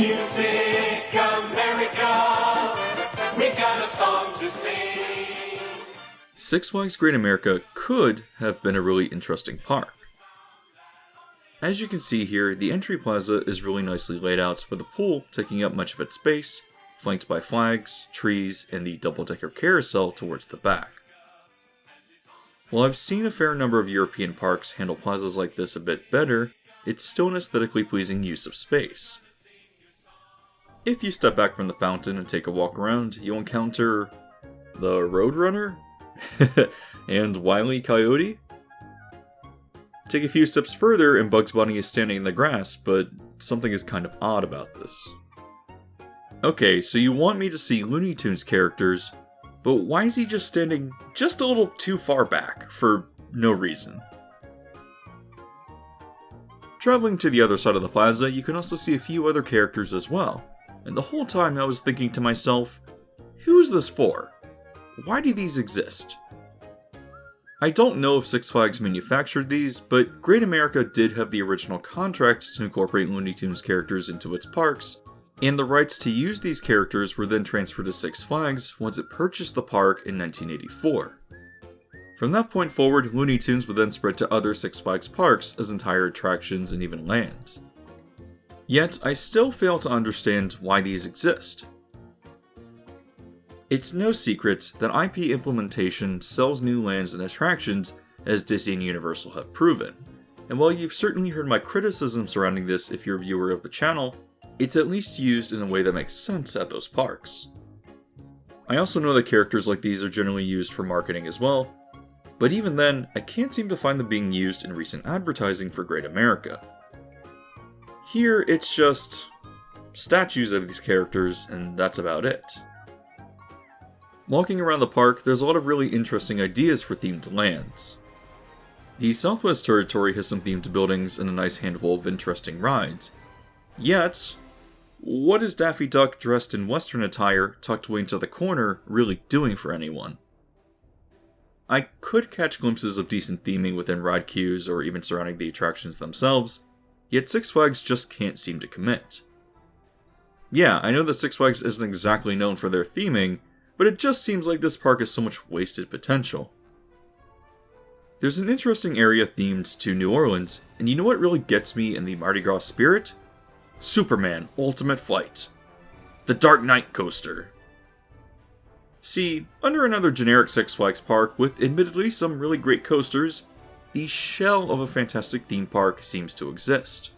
music, America, we got a song to sing. Six Flags Great America could have been a really interesting park. As you can see here, the entry plaza is really nicely laid out, with the pool taking up much of its space, flanked by flags, trees, and the double-decker carousel towards the back. While I've seen a fair number of European parks handle plazas like this a bit better, it's still an aesthetically pleasing use of space. If you step back from the fountain and take a walk around, you'll encounter the Roadrunner and Wile E. Coyote. Take a few steps further and Bugs Bunny is standing in the grass, but something is kind of odd about this. Okay, so you want me to see Looney Tunes characters, but why is he just standing just a little too far back for no reason? Traveling to the other side of the plaza, you can also see a few other characters as well, and the whole time I was thinking to myself, who's this for? Why do these exist? I don't know if Six Flags manufactured these, but Great America did have the original contract to incorporate Looney Tunes characters into its parks, and the rights to use these characters were then transferred to Six Flags once it purchased the park in 1984. From that point forward, Looney Tunes would then spread to other Six Flags parks as entire attractions and even lands. Yet, I still fail to understand why these exist. It's no secret that IP implementation sells new lands and attractions, as Disney and Universal have proven. And while you've certainly heard my criticism surrounding this if you're a viewer of the channel, it's at least used in a way that makes sense at those parks. I also know that characters like these are generally used for marketing as well, but even then, I can't seem to find them being used in recent advertising for Great America. Here, it's just statues of these characters, and that's about it. Walking around the park, there's a lot of really interesting ideas for themed lands. The Southwest Territory has some themed buildings and a nice handful of interesting rides. Yet, what is Daffy Duck dressed in Western attire, tucked away into the corner, really doing for anyone? I could catch glimpses of decent theming within ride queues or even surrounding the attractions themselves, yet Six Flags just can't seem to commit. Yeah, I know that Six Flags isn't exactly known for their theming, but it just seems like this park has so much wasted potential. There's an interesting area themed to New Orleans, and you know what really gets me in the Mardi Gras spirit? Superman Ultimate Flight. The Dark Knight Coaster. See, under another generic Six Flags park with admittedly some really great coasters, the shell of a fantastic theme park seems to exist.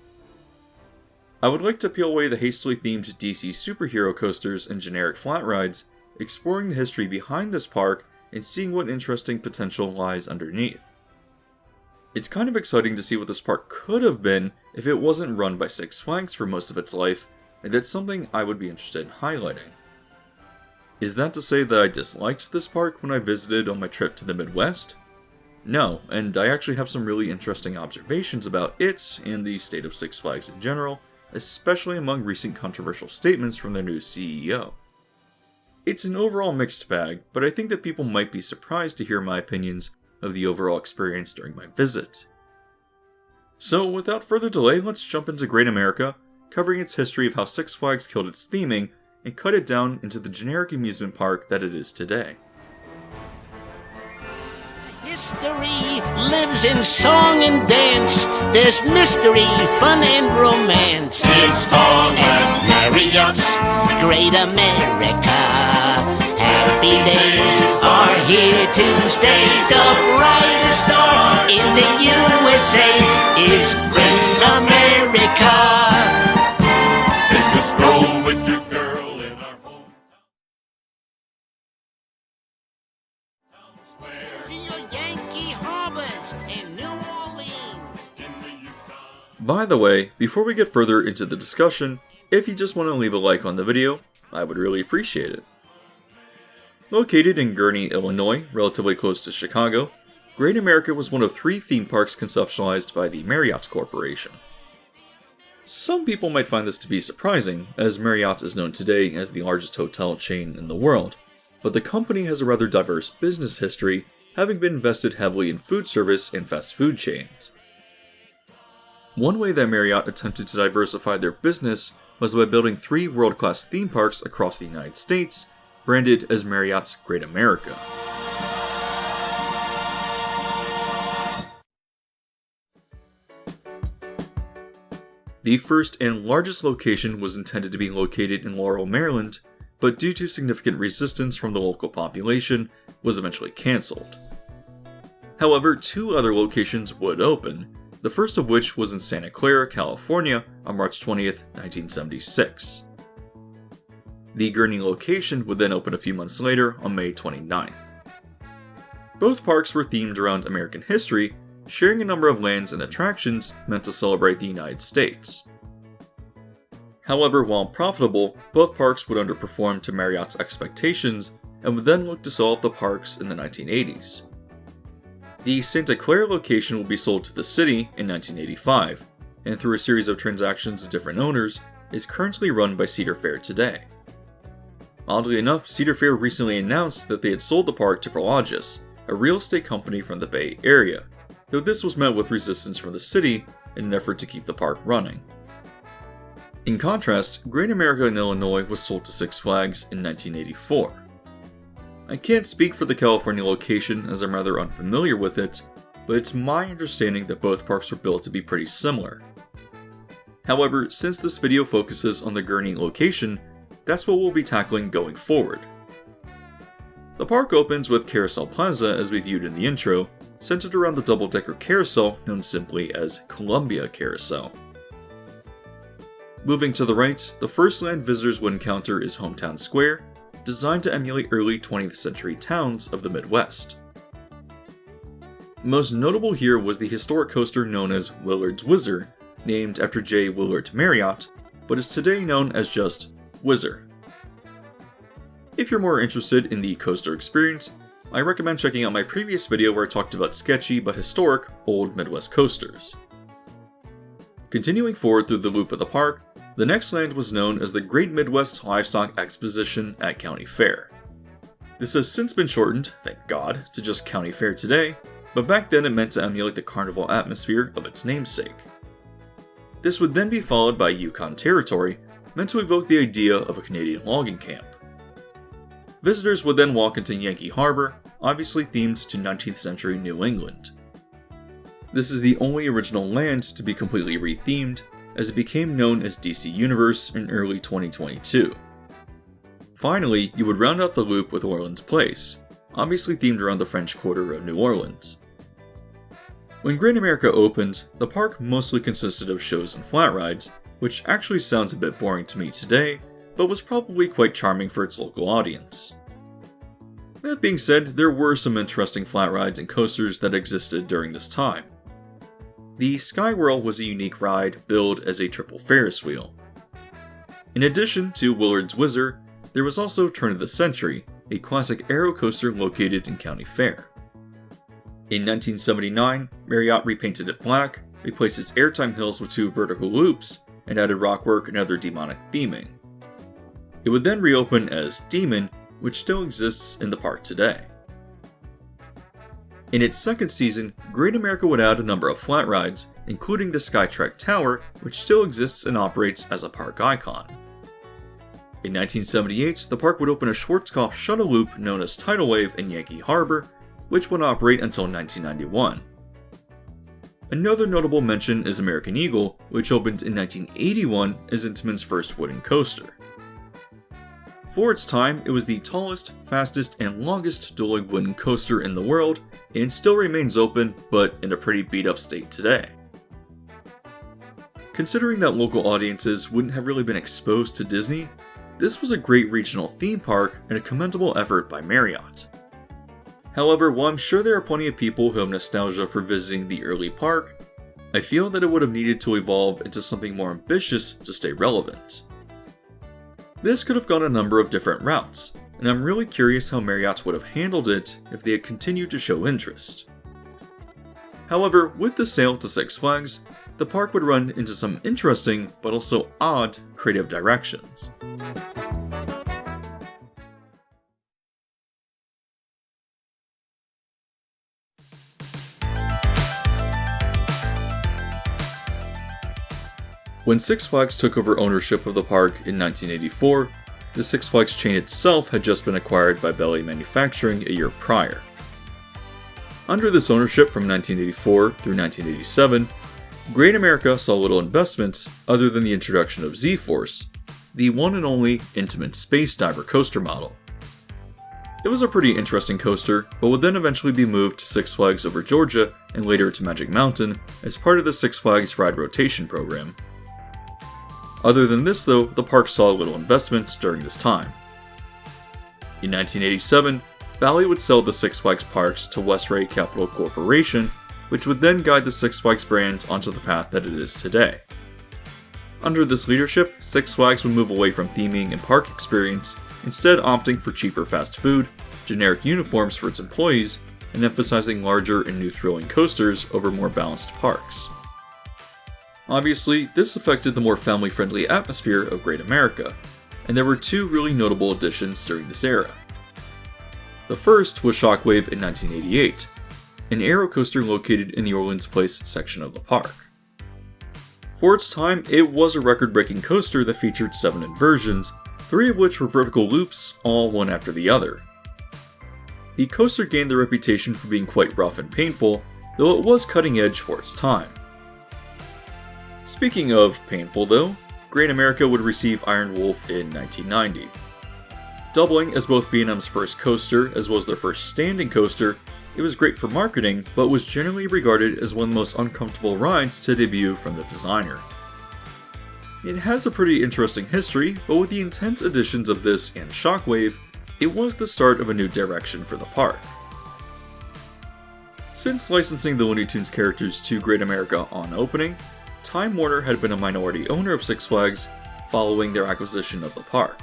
I would like to peel away the hastily themed DC superhero coasters and generic flat rides, exploring the history behind this park and seeing what interesting potential lies underneath. It's kind of exciting to see what this park could have been if it wasn't run by Six Flags for most of its life, and that's something I would be interested in highlighting. Is that to say that I disliked this park when I visited on my trip to the Midwest? No, and I actually have some really interesting observations about it and the state of Six Flags in general, especially among recent controversial statements from their new CEO. It's an overall mixed bag, but I think that people might be surprised to hear my opinions of the overall experience during my visit. So without further delay, let's jump into Great America, covering its history of how Six Flags killed its theming and cut it down into the generic amusement park that it is today. History lives in song and dance. There's mystery, fun, and romance. It's all at Marriott's Great America. Happy days are here to stay. The brightest star in the USA is Great America. Take a stroll with your girl in our hometown square. See your Yankee harbors in New Orleans. By the way, before we get further into the discussion, if you just want to leave a like on the video, I would really appreciate it. Located in Gurnee, Illinois, relatively close to Chicago, Great America was one of 3 theme parks conceptualized by the Marriott Corporation. Some people might find this to be surprising, as Marriott is known today as the largest hotel chain in the world, but the company has a rather diverse business history, having been invested heavily in food service and fast food chains. One way that Marriott attempted to diversify their business was by building 3 world-class theme parks across the United States, branded as Marriott's Great America. The first and largest location was intended to be located in Laurel, Maryland, but due to significant resistance from the local population, was eventually cancelled. However, 2 other locations would open, the first of which was in Santa Clara, California on March 20th, 1976. The Gurnee location would then open a few months later on May 29th. Both parks were themed around American history, sharing a number of lands and attractions meant to celebrate the United States. However, while profitable, both parks would underperform to Marriott's expectations and would then look to sell off the parks in the 1980s. The Santa Clara location will be sold to the city in 1985, and through a series of transactions with different owners, is currently run by Cedar Fair today. Oddly enough, Cedar Fair recently announced that they had sold the park to Prologis, a real estate company from the Bay Area, though this was met with resistance from the city in an effort to keep the park running. In contrast, Great America in Illinois was sold to Six Flags in 1984. I can't speak for the California location as I'm rather unfamiliar with it, but it's my understanding that both parks were built to be pretty similar. However, since this video focuses on the Gurnee location, that's what we'll be tackling going forward. The park opens with Carousel Plaza as we viewed in the intro, centered around the double-decker carousel known simply as Columbia Carousel. Moving to the right, the first land visitors would encounter is Hometown Square, designed to emulate early 20th century towns of the Midwest. Most notable here was the historic coaster known as Willard's Whizzer, named after J. Willard Marriott, but is today known as just Whizzer. If you're more interested in the coaster experience, I recommend checking out my previous video where I talked about sketchy but historic old Midwest coasters. Continuing forward through the loop of the park, the next land was known as the Great Midwest Livestock Exposition at County Fair. This has since been shortened, thank God, to just County Fair today, but back then it meant to emulate the carnival atmosphere of its namesake. This would then be followed by Yukon Territory, meant to evoke the idea of a Canadian logging camp. Visitors would then walk into Yankee Harbor, obviously themed to 19th century New England. This is the only original land to be completely rethemed, as it became known as DC Universe in early 2022. Finally, you would round out the loop with Orleans Place, obviously themed around the French Quarter of New Orleans. When Great America opened, the park mostly consisted of shows and flat rides, which actually sounds a bit boring to me today, but was probably quite charming for its local audience. That being said, there were some interesting flat rides and coasters that existed during this time. The Skywhirl was a unique ride billed as a triple Ferris wheel. In addition to Willard's Whizzer, there was also Turn of the Century, a classic aero coaster located in County Fair. In 1979, Marriott repainted it black, replaced its airtime hills with 2 vertical loops, and added rockwork and other demonic theming. It would then reopen as Demon, which still exists in the park today. In its second season, Great America would add a number of flat rides, including the Skytrek Tower, which still exists and operates as a park icon. In 1978, the park would open a Schwarzkopf shuttle loop known as Tidal Wave in Yankee Harbor, which would operate until 1991. Another notable mention is American Eagle, which opened in 1981 as Intamin's first wooden coaster. For its time, it was the tallest, fastest, and longest dual-leg wooden coaster in the world, and still remains open, but in a pretty beat-up state today. Considering that local audiences wouldn't have really been exposed to Disney, this was a great regional theme park and a commendable effort by Marriott. However, while I'm sure there are plenty of people who have nostalgia for visiting the early park, I feel that it would have needed to evolve into something more ambitious to stay relevant. This could have gone a number of different routes, and I'm really curious how Marriott would have handled it if they had continued to show interest. However, with the sale to Six Flags, the park would run into some interesting, but also odd, creative directions. When Six Flags took over ownership of the park in 1984, the Six Flags chain itself had just been acquired by Belly Manufacturing a year prior. Under this ownership from 1984 through 1987, Great America saw little investment other than the introduction of Z-Force, the one and only intimate space diver coaster model. It was a pretty interesting coaster, but would then eventually be moved to Six Flags Over Georgia and later to Magic Mountain as part of the Six Flags Ride Rotation program. Other than this though, the park saw little investment during this time. In 1987, Bally would sell the Six Flags parks to Marriott Corporation, which would then guide the Six Flags brand onto the path that it is today. Under this leadership, Six Flags would move away from theming and park experience, instead opting for cheaper fast food, generic uniforms for its employees, and emphasizing larger and new thrilling coasters over more balanced parks. Obviously, this affected the more family-friendly atmosphere of Great America, and there were two really notable additions during this era. The first was Shockwave in 1988, an aero coaster located in the Orleans Place section of the park. For its time, it was a record-breaking coaster that featured 7 inversions, 3 of which were vertical loops, all one after the other. The coaster gained the reputation for being quite rough and painful, though it was cutting edge for its time. Speaking of painful though, Great America would receive Iron Wolf in 1990. Doubling as both B&M's first coaster as well as their first standing coaster, it was great for marketing, but was generally regarded as one of the most uncomfortable rides to debut from the designer. It has a pretty interesting history, but with the intense additions of this and Shockwave, it was the start of a new direction for the park. Since licensing the Looney Tunes characters to Great America on opening, Time Warner had been a minority owner of Six Flags following their acquisition of the park.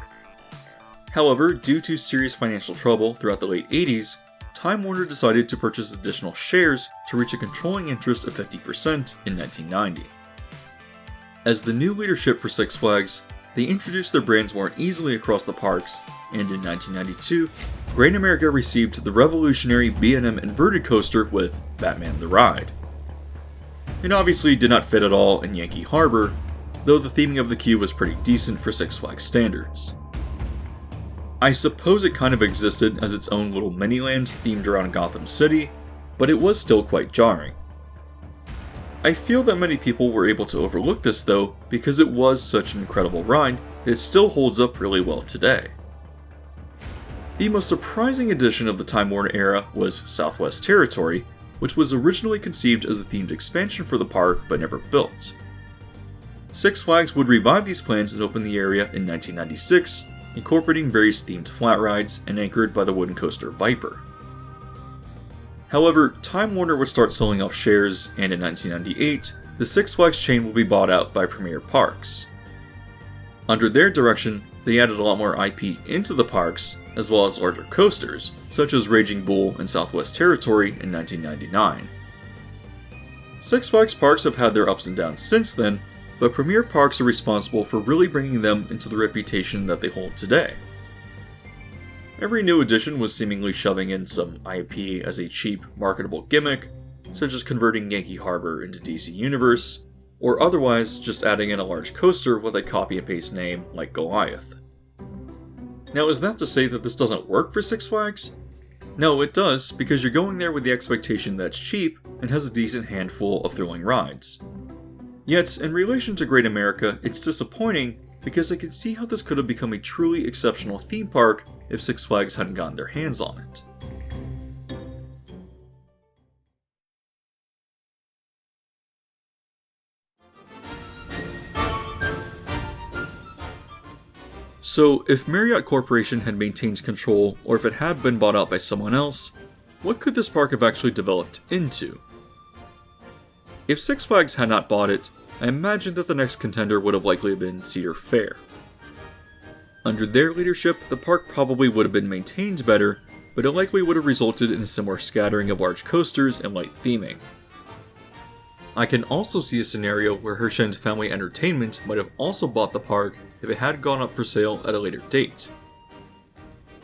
However, due to serious financial trouble throughout the late 80s, Time Warner decided to purchase additional shares to reach a controlling interest of 50% in 1990. As the new leadership for Six Flags, they introduced their brands more easily across the parks, and in 1992, Great America received the revolutionary B&M inverted coaster with Batman the Ride. It obviously did not fit at all in Yankee Harbor, though the theming of the queue was pretty decent for Six Flags standards. I suppose it kind of existed as its own little mini-land themed around Gotham City, but it was still quite jarring. I feel that many people were able to overlook this though, because it was such an incredible ride that it still holds up really well today. The most surprising addition of the Time Warner era was Southwest Territory, which was originally conceived as a themed expansion for the park but never built. Six Flags would revive these plans and open the area in 1996, incorporating various themed flat rides and anchored by the wooden coaster Viper. However, Time Warner would start selling off shares, and in 1998, the Six Flags chain would be bought out by Premier Parks. Under their direction, they added a lot more IP into the parks, as well as larger coasters, such as Raging Bull and Southwest Territory in 1999. Six Flags parks have had their ups and downs since then, but Premier Parks are responsible for really bringing them into the reputation that they hold today. Every new addition was seemingly shoving in some IP as a cheap, marketable gimmick, such as converting Yankee Harbor into DC Universe, or otherwise just adding in a large coaster with a copy and paste name like Goliath. Now, is that to say that this doesn't work for Six Flags? No, it does, because you're going there with the expectation that it's cheap and has a decent handful of thrilling rides. Yet, in relation to Great America, it's disappointing because I could see how this could have become a truly exceptional theme park if Six Flags hadn't gotten their hands on it. So, if Marriott Corporation had maintained control, or if it had been bought out by someone else, what could this park have actually developed into? If Six Flags had not bought it, I imagine that the next contender would have likely been Cedar Fair. Under their leadership, the park probably would have been maintained better, but it likely would have resulted in a similar scattering of large coasters and light theming. I can also see a scenario where Hershend Family Entertainment might have also bought the park if it had gone up for sale at a later date.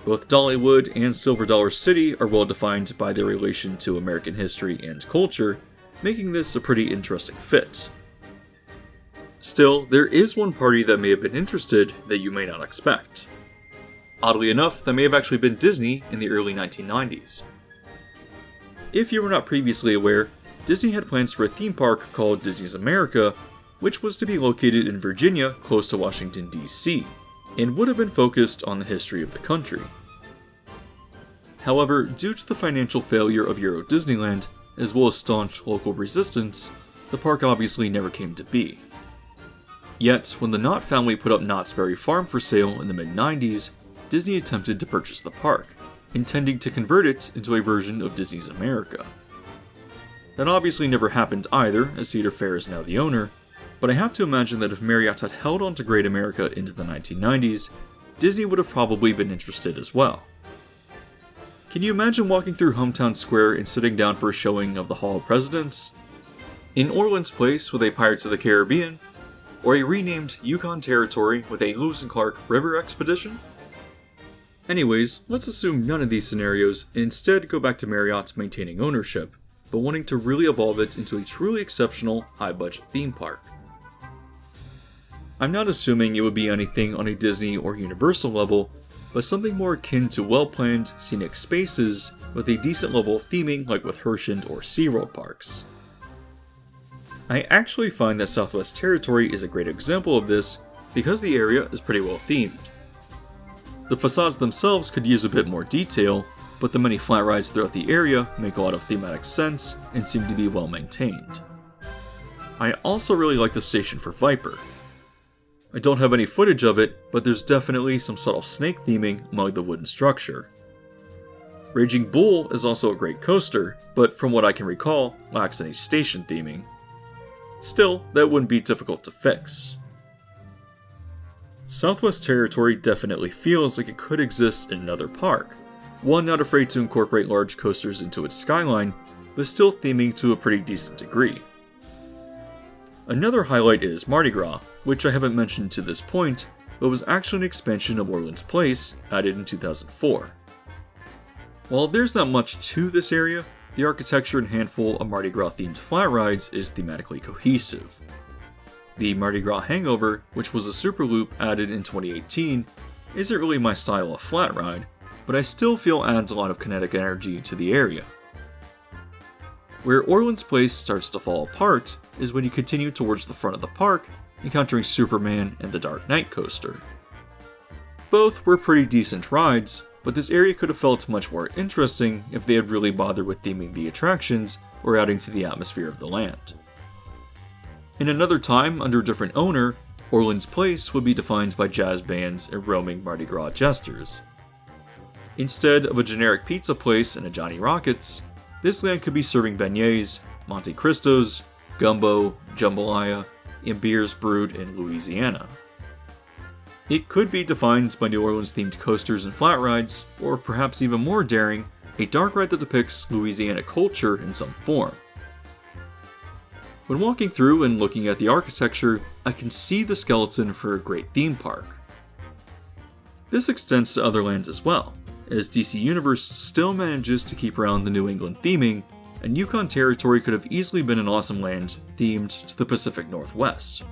Both Dollywood and Silver Dollar City are well defined by their relation to American history and culture, making this a pretty interesting fit. Still, there is one party that may have been interested that you may not expect. Oddly enough, that may have actually been Disney in the early 1990s. If you were not previously aware, Disney had plans for a theme park called Disney's America, which was to be located in Virginia, close to Washington, D.C., and would have been focused on the history of the country. However, due to the financial failure of Euro Disneyland, as well as staunch local resistance, the park obviously never came to be. Yet, when the Knott family put up Knott's Berry Farm for sale in the mid-90s, Disney attempted to purchase the park, intending to convert it into a version of Disney's America. That obviously never happened either, as Cedar Fair is now the owner, but I have to imagine that if Marriott had held on to Great America into the 1990s, Disney would have probably been interested as well. Can you imagine walking through Hometown Square and sitting down for a showing of the Hall of Presidents? In Orleans Place with a Pirates of the Caribbean? Or a renamed Yukon Territory with a Lewis and Clark River Expedition? Anyways, let's assume none of these scenarios and instead go back to Marriott maintaining ownership, but wanting to really evolve it into a truly exceptional, high-budget theme park. I'm not assuming it would be anything on a Disney or Universal level, but something more akin to well-planned, scenic spaces with a decent level of theming like with Herschend or SeaWorld parks. I actually find that Southwest Territory is a great example of this because the area is pretty well themed. The facades themselves could use a bit more detail, but the many flat rides throughout the area make a lot of thematic sense and seem to be well maintained. I also really like the station for Viper. I don't have any footage of it, but there's definitely some subtle snake theming among the wooden structure. Raging Bull is also a great coaster, but from what I can recall, lacks any station theming. Still, that wouldn't be difficult to fix. Southwest Territory definitely feels like it could exist in another park, one not afraid to incorporate large coasters into its skyline, but still theming to a pretty decent degree. Another highlight is Mardi Gras, which I haven't mentioned to this point, but was actually an expansion of Orleans Place, added in 2004. While there's not much to this area, the architecture and handful of Mardi Gras themed flat rides is thematically cohesive. The Mardi Gras Hangover, which was a super loop added in 2018, isn't really my style of flat ride, but I still feel adds a lot of kinetic energy to the area. Where Orleans Place starts to fall apart is when you continue towards the front of the park, encountering Superman and the Dark Knight coaster. Both were pretty decent rides, but this area could have felt much more interesting if they had really bothered with theming the attractions or adding to the atmosphere of the land. In another time, under a different owner, Orleans Place would be defined by jazz bands and roaming Mardi Gras jesters. Instead of a generic pizza place and a Johnny Rockets, this land could be serving beignets, Monte Cristos, gumbo, jambalaya, and beers brewed in Louisiana. It could be defined by New Orleans-themed coasters and flat rides, or perhaps even more daring, a dark ride that depicts Louisiana culture in some form. When walking through and looking at the architecture, I can see the skeleton for a great theme park. This extends to other lands as well, as DC Universe still manages to keep around the New England theming, and Yukon Territory could have easily been an awesome land themed to the Pacific Northwest.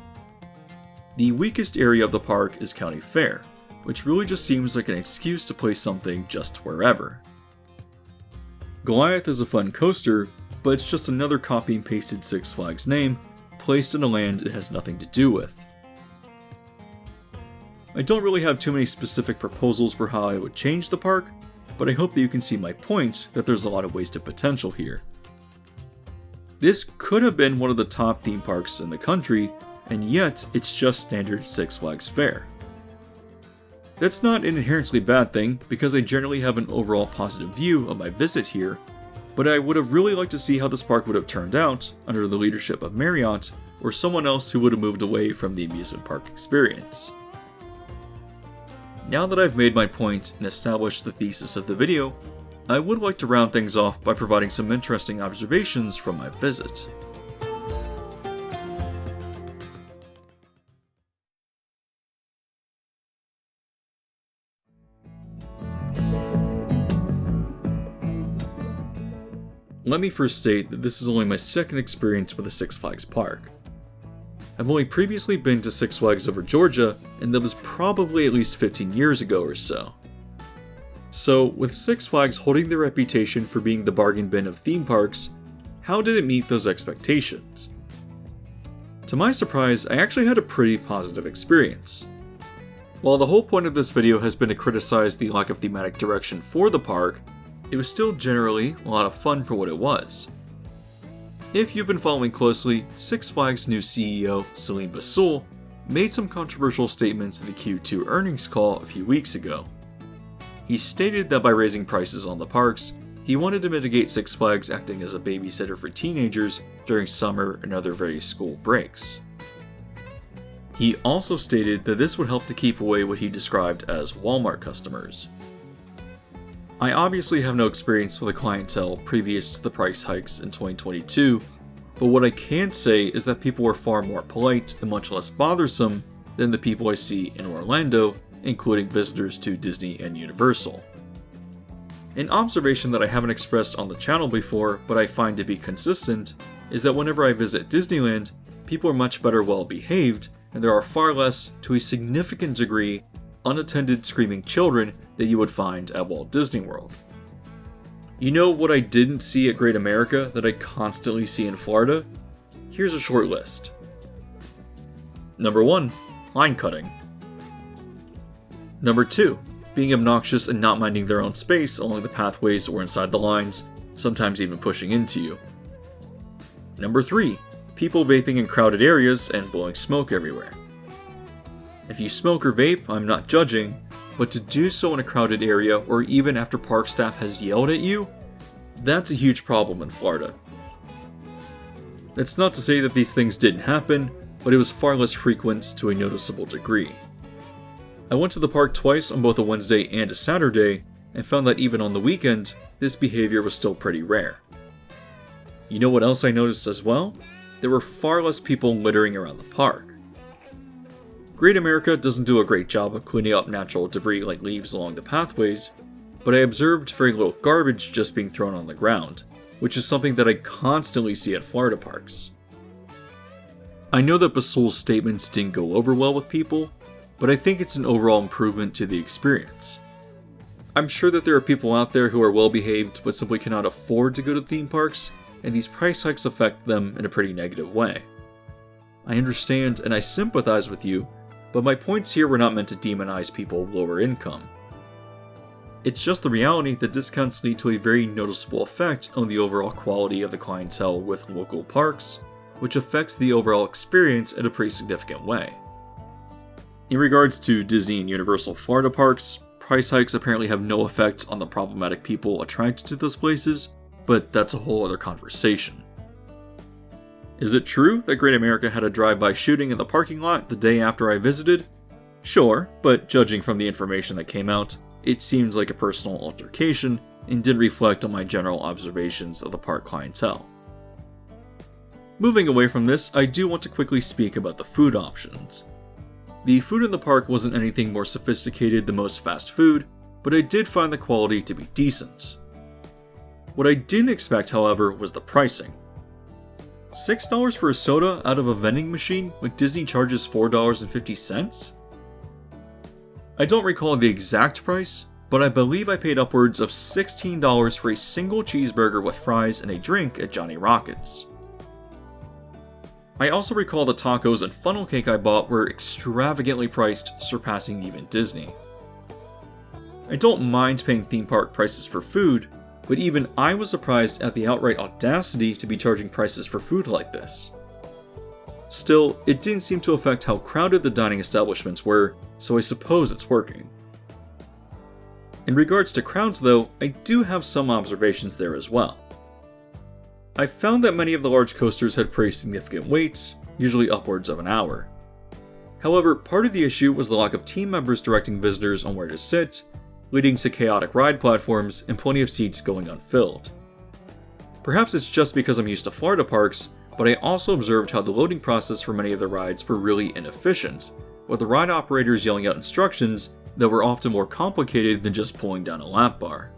The weakest area of the park is County Fair, which really just seems like an excuse to place something just wherever. Goliath is a fun coaster, but it's just another copy and pasted Six Flags name placed in a land it has nothing to do with. I don't really have too many specific proposals for how I would change the park, but I hope that you can see my point that there's a lot of wasted potential here. This could have been one of the top theme parks in the country, and yet it's just standard Six Flags fare. That's not an inherently bad thing, because I generally have an overall positive view of my visit here, but I would have really liked to see how this park would have turned out under the leadership of Marriott, or someone else who would have moved away from the amusement park experience. Now that I've made my point and established the thesis of the video, I would like to round things off by providing some interesting observations from my visit. Let me first state that this is only my second experience with a Six Flags park. I've only previously been to Six Flags Over Georgia, and that was probably at least 15 years ago or so. So, with Six Flags holding the reputation for being the bargain bin of theme parks, how did it meet those expectations? To my surprise, I actually had a pretty positive experience. While the whole point of this video has been to criticize the lack of thematic direction for the park, it was still generally a lot of fun for what it was. If you've been following closely, Six Flags' new CEO, Salim Basoul, made some controversial statements in the Q2 earnings call a few weeks ago. He stated that by raising prices on the parks, he wanted to mitigate Six Flags acting as a babysitter for teenagers during summer and other various school breaks. He also stated that this would help to keep away what he described as Walmart customers. I obviously have no experience with a clientele previous to the price hikes in 2022, but what I can say is that people were far more polite and much less bothersome than the people I see in Orlando, including visitors to Disney and Universal. An observation that I haven't expressed on the channel before, but I find to be consistent, is that whenever I visit Disneyland, people are much better well behaved, and there are far less, to a significant degree, unattended screaming children that you would find at Walt Disney World. You know what I didn't see at Great America that I constantly see in Florida? Here's a short list. Number 1, line cutting. Number 2, being obnoxious and not minding their own space along the pathways or inside the lines, sometimes even pushing into you. Number 3, people vaping in crowded areas and blowing smoke everywhere. If you smoke or vape, I'm not judging, but to do so in a crowded area or even after park staff has yelled at you, that's a huge problem in Florida. That's not to say that these things didn't happen, but it was far less frequent to a noticeable degree. I went to the park twice on both a Wednesday and a Saturday, and found that even on the weekend, this behavior was still pretty rare. You know what else I noticed as well? There were far less people littering around the park. Great America doesn't do a great job of cleaning up natural debris like leaves along the pathways, but I observed very little garbage just being thrown on the ground, which is something that I constantly see at Florida parks. I know that Basoul's statements didn't go over well with people, but I think it's an overall improvement to the experience. I'm sure that there are people out there who are well behaved but simply cannot afford to go to theme parks, and these price hikes affect them in a pretty negative way. I understand and I sympathize with you, but my points here were not meant to demonize people of lower income. It's just the reality that discounts lead to a very noticeable effect on the overall quality of the clientele with local parks, which affects the overall experience in a pretty significant way. In regards to Disney and Universal Florida parks, price hikes apparently have no effect on the problematic people attracted to those places, but that's a whole other conversation. Is it true that Great America had a drive-by shooting in the parking lot the day after I visited? Sure, but judging from the information that came out, it seems like a personal altercation and didn't reflect on my general observations of the park clientele. Moving away from this, I do want to quickly speak about the food options. The food in the park wasn't anything more sophisticated than most fast food, but I did find the quality to be decent. What I didn't expect, however, was the pricing. $6 for a soda out of a vending machine when Disney charges $4.50? I don't recall the exact price, but I believe I paid upwards of $16 for a single cheeseburger with fries and a drink at Johnny Rockets. I also recall the tacos and funnel cake I bought were extravagantly priced, surpassing even Disney. I don't mind paying theme park prices for food, but even I was surprised at the outright audacity to be charging prices for food like this. Still, it didn't seem to affect how crowded the dining establishments were, so I suppose it's working. In regards to crowds though, I do have some observations there as well. I found that many of the large coasters had pretty significant waits, usually upwards of an hour. However, part of the issue was the lack of team members directing visitors on where to sit, leading to chaotic ride platforms and plenty of seats going unfilled. Perhaps it's just because I'm used to Florida parks, but I also observed how the loading process for many of the rides were really inefficient, with the ride operators yelling out instructions that were often more complicated than just pulling down a lap bar.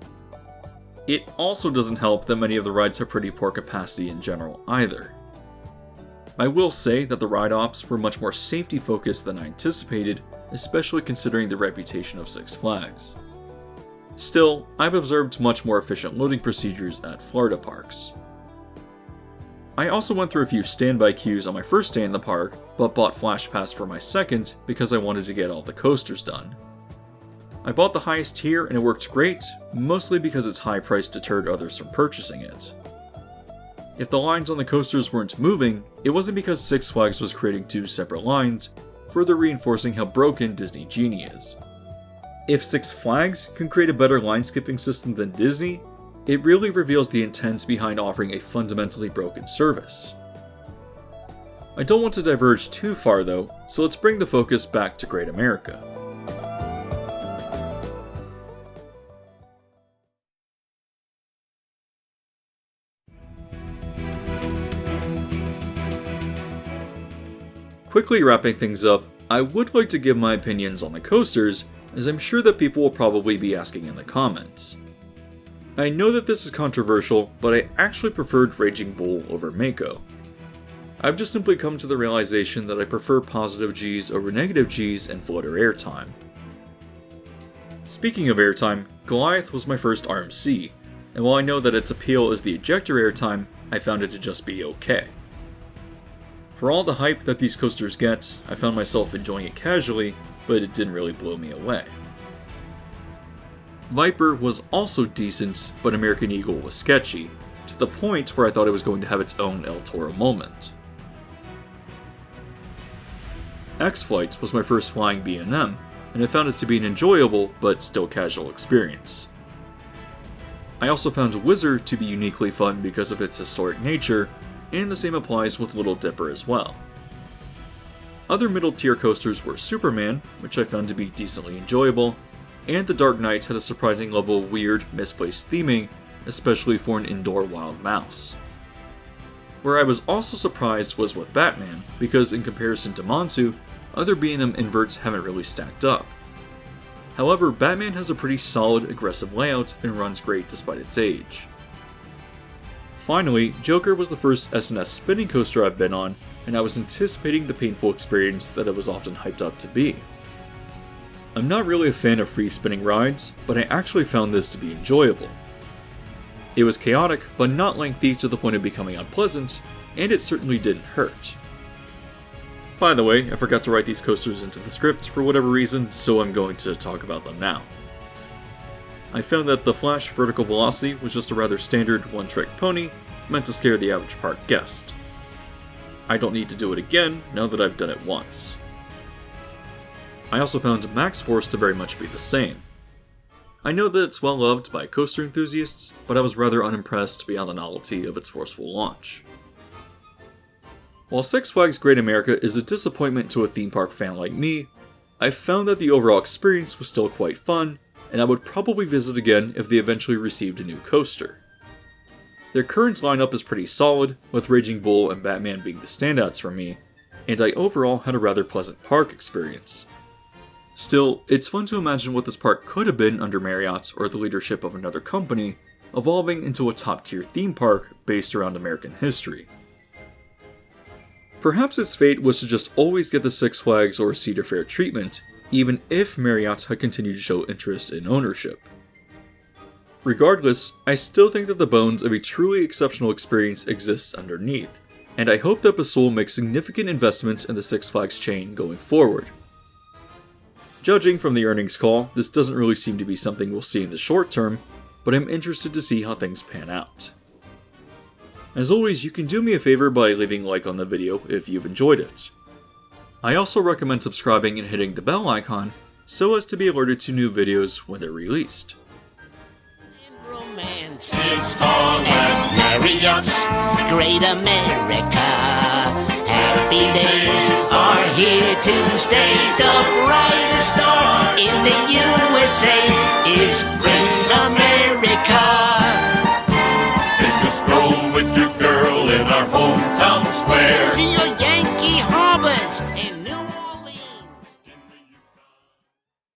It also doesn't help that many of the rides have pretty poor capacity in general either. I will say that the ride ops were much more safety focused than I anticipated, especially considering the reputation of Six Flags. Still, I've observed much more efficient loading procedures at Florida parks. I also went through a few standby queues on my first day in the park, but bought Flash Pass for my second because I wanted to get all the coasters done. I bought the highest tier and it worked great, mostly because its high price deterred others from purchasing it. If the lines on the coasters weren't moving, it wasn't because Six Flags was creating two separate lines, further reinforcing how broken Disney Genie is. If Six Flags can create a better line skipping system than Disney, it really reveals the intent behind offering a fundamentally broken service. I don't want to diverge too far though, so let's bring the focus back to Great America. Quickly wrapping things up, I would like to give my opinions on the coasters, as I'm sure that people will probably be asking in the comments. I know that this is controversial, but I actually preferred Raging Bull over Mako. I've just simply come to the realization that I prefer positive Gs over negative Gs and floater airtime. Speaking of airtime, Goliath was my first RMC, and while I know that its appeal is the ejector airtime, I found it to just be okay. For all the hype that these coasters get, I found myself enjoying it casually, but it didn't really blow me away. Viper was also decent, but American Eagle was sketchy, to the point where I thought it was going to have its own El Toro moment. X-Flight was my first flying B&M, and I found it to be an enjoyable but still casual experience. I also found Wizard to be uniquely fun because of its historic nature, and the same applies with Little Dipper as well. Other middle tier coasters were Superman, which I found to be decently enjoyable, and the Dark Knight had a surprising level of weird, misplaced theming, especially for an indoor wild mouse. Where I was also surprised was with Batman, because in comparison to Montu, other B&M inverts haven't really stacked up. However, Batman has a pretty solid, aggressive layout and runs great despite its age. Finally, Joker was the first S&S spinning coaster I've been on, and I was anticipating the painful experience that it was often hyped up to be. I'm not really a fan of free spinning rides, but I actually found this to be enjoyable. It was chaotic, but not lengthy to the point of becoming unpleasant, and it certainly didn't hurt. By the way, I forgot to write these coasters into the script for whatever reason, so I'm going to talk about them now. I found that the Flash Vertical Velocity was just a rather standard one-trick pony, meant to scare the average park guest. I don't need to do it again, now that I've done it once. I also found Max Force to very much be the same. I know that it's well loved by coaster enthusiasts, but I was rather unimpressed beyond the novelty of its forceful launch. While Six Flags Great America is a disappointment to a theme park fan like me, I found that the overall experience was still quite fun, and I would probably visit again if they eventually received a new coaster. Their current lineup is pretty solid, with Raging Bull and Batman being the standouts for me, and I overall had a rather pleasant park experience. Still, it's fun to imagine what this park could have been under Marriott or the leadership of another company, evolving into a top-tier theme park based around American history. Perhaps its fate was to just always get the Six Flags or Cedar Fair treatment, even if Marriott had continued to show interest in ownership. Regardless, I still think that the bones of a truly exceptional experience exists underneath, and I hope that Basul makes significant investments in the Six Flags chain going forward. Judging from the earnings call, this doesn't really seem to be something we'll see in the short term, but I'm interested to see how things pan out. As always, you can do me a favor by leaving a like on the video if you've enjoyed it. I also recommend subscribing and hitting the bell icon so as to be alerted to new videos when they're released. It's all at Marriott's Great America. Happy days are here to stay. The brightest star in the USA is Great